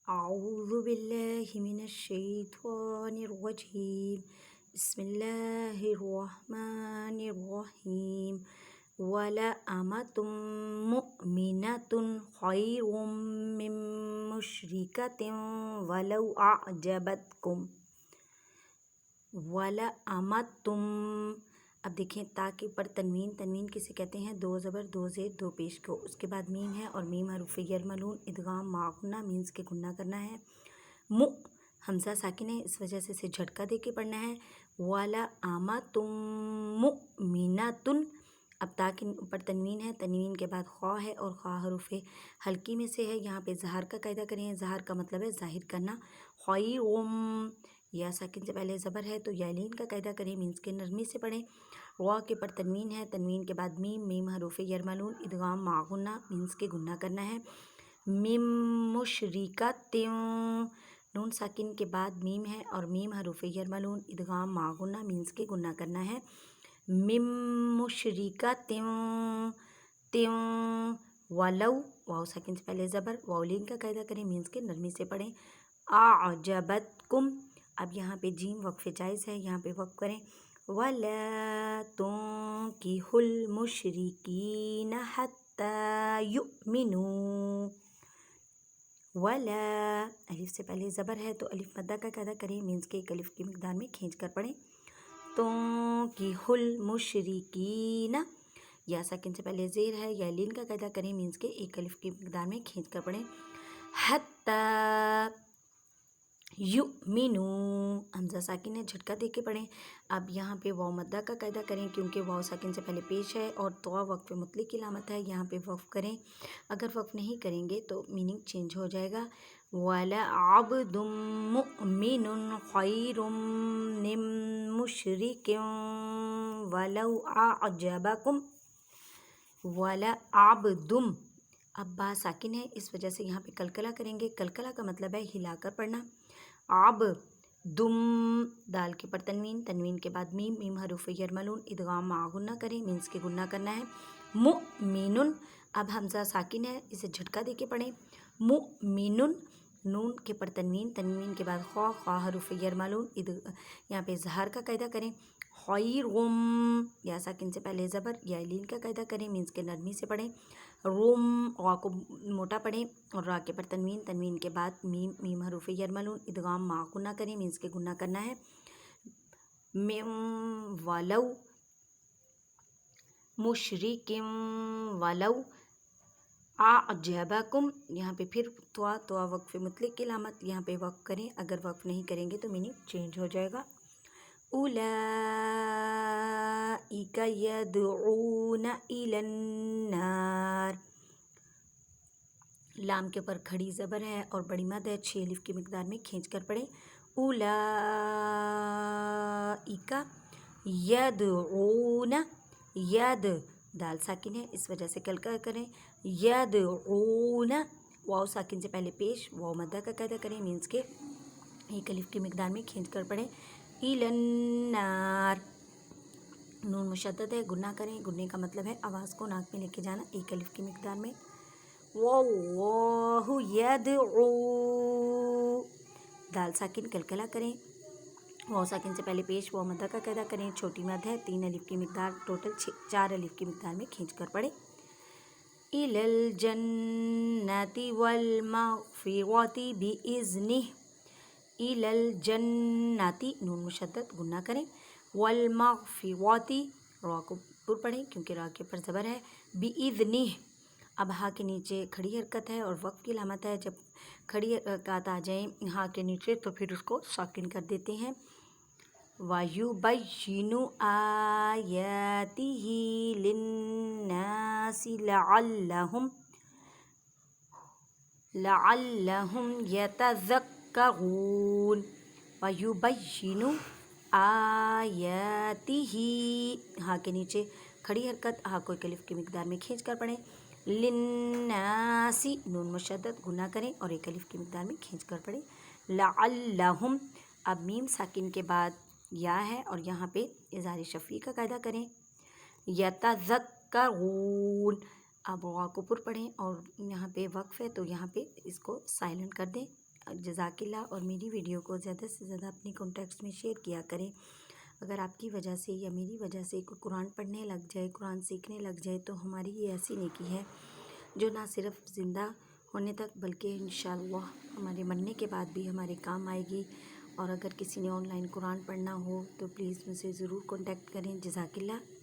أعوذ بالله من الشيطان الرجيم بسم الله الرحمن الرحيم ولأمة مؤمنة خير من مشركة ولو أعجبتكم ولأمتم. اب دیکھیں تا کے اوپر تنوین کسے کہتے ہیں؟ دو زبر دو زیر دو پیش کو، اس کے بعد میم ہے اور میم حروف یرملون ادغام مع غنہ مینس کے گنہ کرنا ہے. حمزہ ساکن ہے اس وجہ سے اسے جھٹکا دے کے پڑھنا ہے. وَلَأَمَةٌ مُؤْمِنَةٌ. اب تا کے اوپر تنوین ہے، تنوین کے بعد خواء ہے اور خواء حروف حلقی میں سے ہے. یہاں پہ ظہار کا قاعدہ کریں. ظہار کا مطلب ہے ظاہر کرنا. خَيْرٌ یا ساکن سے پہلے زبر ہے تو یالین کا قاعدہ کریں، مینس کے نرمی سے پڑھیں. وا کے پر تنوین ہے، تنوین کے بعد میم حروف یرملون ادغام مع غنہ مینس کے گنہ کرنا ہے. میم مشرکۃ، نون ساکن کے بعد میم ہے اور میم حروف یرملون ادغام مع غنہ مینس کے گنہ کرنا ہے. میم مشرکۃ ولو، واو ساکن سے پہلے زبر، واولین کا قاعدہ کریں، مینس کے نرمی سے پڑھیں. اعجبتکم. اب یہاں پہ جیم وقف جائز ہے، یہاں پہ وقف کریں. وَلَا تُنكِحُوا الْمُشْرِكِينَ حَتَّى يُؤْمِنُوا. ولا الف سے پہلے زبر ہے تو الف مدہ کا قاعدہ کریں، مینس کے ایک الف کی مقدار میں کھینچ کر پڑھیں. تُنكِحُوا الْمُشْرِكِينَ یا ساکن سے پہلے زیر ہے، یا لین کا قاعدہ کریں، مینس کے ایک الف کی مقدار میں کھینچ کر پڑھیں. حَتَّى یؤمنوا، حمزہ ساکن ہے جھٹکا دے کے پڑھیں. اب یہاں پہ واو مدہ کا قاعدہ کریں کیونکہ واو ساکن سے پہلے پیش ہے اور طوا وقف مطلق کی علامت ہے، یہاں پہ وقف کریں. اگر وقف نہیں کریں گے تو میننگ چینج ہو جائے گا. وَلَعَبْدٌ مُؤْمِنٌ خَيْرٌ مِّن مُّشْرِكٍ وَلَوْ أَعْجَبَكُمْ. وَلَعَبْدٌ، اب با ساکن ہے اس وجہ سے یہاں پہ کلکلہ کریں گے. کلکلہ کا مطلب ہے ہلا کر پڑھنا. دم دال کے پر تنوین، تنوین کے بعد میم حروف یرملون ادغام مع غنہ کریں، مینس کے گنہ کرنا ہے. مؤمن، اب حمزہ ساکن ہے اسے جھٹکا دے کے پڑھیں. مؤمن، نون کے پر تنوین، تنوین کے بعد خواء حروف یرملون یہاں پہ ظہار کا قاعدہ کریں. خیرم یا ساکن سے پہلے زبر، یا لین کا قاعدہ کریں، مینس کے نرمی سے پڑھیں. روم، غا کو موٹا پڑھیں اور را کے پر تنوین، تنوین کے بعد میم حروف یرملون ادغام مع غنہ کریں، مینس کے گنہ کرنا ہے. ولو مشرک ولو اعجبکم، یہاں پہ پھر طوا وقف مطلق کی علامت، یہاں پہ وقف کریں. اگر وقف نہیں کریں گے تو میننگ چینج ہو جائے گا. اولئک یدعون الی النار. لام کے پر کھڑی زبر ہے اور بڑی مد ہے، 6 الف کی مقدار میں کھینچ کر پڑھیں. اولئک یدعون، ید دال ساکن ہے اس وجہ سے کلکلہ کریں. یدعون، واو ساکن سے پہلے پیش، واو مدہ کا قاعدہ کریں، مینس کے ایک الف کی مقدار میں کھینچ کر پڑھیں. الی النار، نون مشدد ہے، گنہ کریں. گننے کا مطلب ہے آواز کو ناک میں لے کے جانا ایک الف کی مقدار میں. واللہ یدعو، دال ساکن کلکلہ کریں. واو ساکن سے پہلے پیش، واو مدہ کا قاعدہ کریں، چھوٹی مد ہے، 3 الف کی مقدار، ٹوٹل 4 الف کی مقدار میں کھینچ کر پڑھیں. الی الجنۃ والمغفرۃ بإذنہ. الی الجنۃ، نون مشدد گنہ کریں. والمغفرۃ، را کو پر پڑھیں کیونکہ را کے پر زبر ہے. بإذنہ، اب ہا کے نیچے کھڑی حرکت ہے اور وقف کی علامت ہے. جب کھڑی حرکات آ جائیں ہا کے نیچے تو پھر اس کو ساکن کر دیتے ہیں. وَيُبَيِّنُ آيَاتِهِ لِلنَّاسِ لَعَلَّهُمْ يَتَذَكَّرُونَ. وَيُبَيِّنُ آيَاتِهِ، ہا کے نیچے کھڑی حرکت، ہا کو ایک الف کی مقدار میں کھینچ کر پڑھیں. لِلنَّاسِ، نون مشدد گنہ کریں اور ایک الف کی مقدار میں کھینچ کر پڑھیں. لَعَلَّهُمْ، اب میم ساکن کے بعد یا ہے اور یہاں پہ اظہار شفوی کا قاعدہ کریں. یتذکرون، اب غا کو پر پڑھیں اور یہاں پہ وقف ہے تو یہاں پہ اس کو سائلنٹ کر دیں. جزاک اللہ، اور میری ویڈیو کو زیادہ سے زیادہ اپنے کانٹیکٹس میں شیئر کیا کریں۔ اگر آپ کی وجہ سے یا میری وجہ سے کوئی قرآن پڑھنے لگ جائے، قرآن سیکھنے لگ جائے، تو ہماری یہ ایسی نیکی ہے جو نہ صرف زندہ ہونے تک بلکہ انشاءاللہ ہمارے مرنے کے بعد بھی ہمارے کام آئے گی۔ اور اگر کسی نے آن لائن قرآن پڑھنا ہو تو پلیز مجھ سے ضرور کانٹیکٹ کریں۔ جزاک اللہ۔